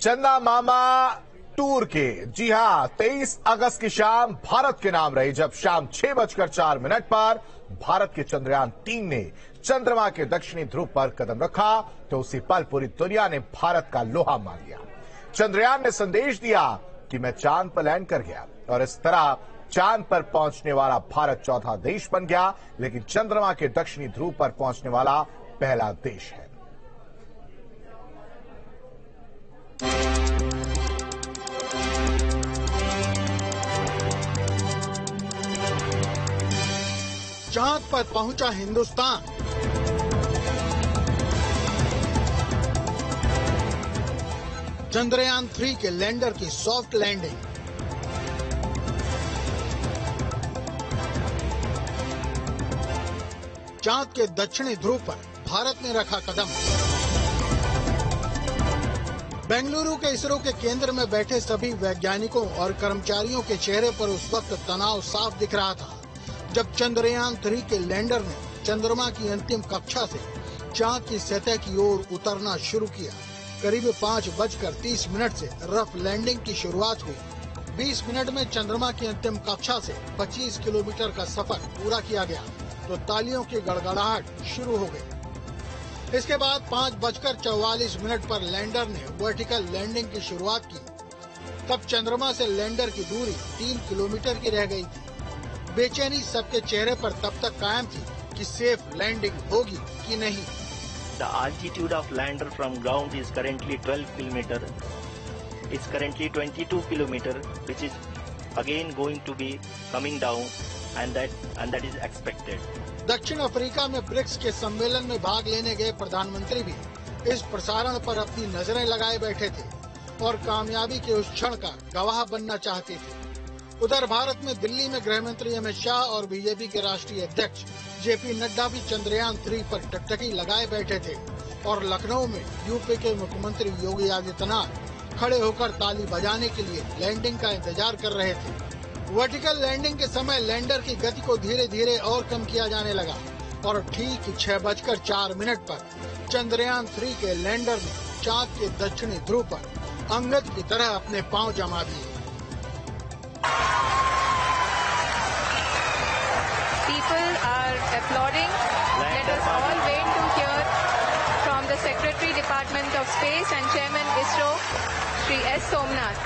चंदा मामा टूर के, जी हां, 23 अगस्त की शाम भारत के नाम रही, जब शाम 6:04 पर भारत के चंद्रयान 3 ने चंद्रमा के दक्षिणी ध्रुव पर कदम रखा तो उसी पल पूरी दुनिया ने भारत का लोहा मान लिया। चंद्रयान ने संदेश दिया कि मैं चांद पर लैंड कर गया और इस तरह चांद पर पहुंचने वाला भारत चौथा देश बन गया, लेकिन चंद्रमा के दक्षिणी ध्रुव पर पहुंचने वाला पहला देश है। चांद पर पहुंचा हिंदुस्तान। चंद्रयान 3 के लैंडर की सॉफ्ट लैंडिंग। चांद के दक्षिणी ध्रुव पर भारत ने रखा कदम। बेंगलुरु के इसरो के केंद्र में बैठे सभी वैज्ञानिकों और कर्मचारियों के चेहरे पर उस वक्त तनाव साफ दिख रहा था जब चंद्रयान 3 के लैंडर ने चंद्रमा की अंतिम कक्षा से चांद की सतह की ओर उतरना शुरू किया। करीब 5:30 से रफ लैंडिंग की शुरुआत हुई। 20 मिनट में चंद्रमा की अंतिम कक्षा से 25 किलोमीटर का सफर पूरा किया गया तो तालियों की गड़गड़ाहट शुरू हो गई। इसके बाद 5:44 पर लैंडर ने वर्टिकल लैंडिंग की शुरुआत की। तब चंद्रमा से लैंडर की दूरी 3 किलोमीटर की रह गई थी। बेचैनी सबके चेहरे पर तब तक कायम थी कि सेफ लैंडिंग होगी कि नहीं। The altitude of lander from ground is currently 12 kilometer. It's currently 22 kilometer, which is again going to be coming down, and that is expected. दक्षिण अफ्रीका में ब्रिक्स के सम्मेलन में भाग लेने गए प्रधानमंत्री भी इस प्रसारण पर अपनी नजरें लगाए बैठे थे और कामयाबी के उस क्षण का गवाह बनना चाहते थे। उधर भारत में दिल्ली में गृह मंत्री अमित शाह और बीजेपी के राष्ट्रीय अध्यक्ष जेपी नड्डा भी चंद्रयान 3 पर टकटकी लगाए बैठे थे और लखनऊ में यूपी के मुख्यमंत्री योगी आदित्यनाथ खड़े होकर ताली बजाने के लिए लैंडिंग का इंतजार कर रहे थे। वर्टिकल लैंडिंग के समय लैंडर की गति को धीरे धीरे और कम किया जाने लगा और ठीक 6:04 पर चंद्रयान 3 के लैंडर ने चांद के दक्षिणी ध्रुव पर अंगद की तरह अपने पांव जमा दिए। People are applauding. Let us all wait to hear from the Secretary Department of Space and Chairman ISRO, Shri S. Somnath.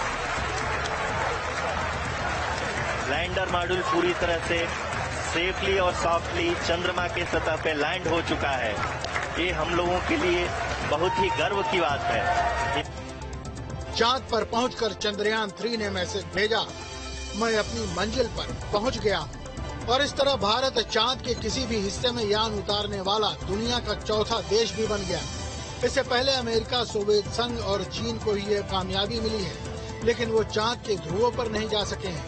Lander module पूरी तरह से सेफली और सॉफ्टली चंद्रमा के सतह पे लैंड हो चुका है। ये हम लोगों के लिए बहुत ही गर्व की बात है। चांद पर पहुंचकर चंद्रयान 3 ने मैसेज भेजा, मैं अपनी मंजिल पर पहुंच गया हूं। और इस तरह भारत चांद के किसी भी हिस्से में यान उतारने वाला दुनिया का चौथा देश भी बन गया। इससे पहले अमेरिका, सोवियत संघ और चीन को ही यह कामयाबी मिली है, लेकिन वो चांद के ध्रुवों पर नहीं जा सके हैं।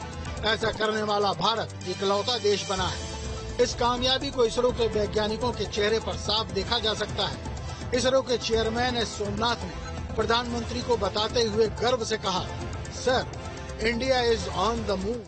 ऐसा करने वाला भारत इकलौता देश बना है। इस कामयाबी को इसरो के वैज्ञानिकों के चेहरे पर साफ देखा जा सकता है। इसरो के चेयरमैन एस. सोमनाथ ने प्रधानमंत्री को बताते हुए गर्व से कहा, sir, India is on the move.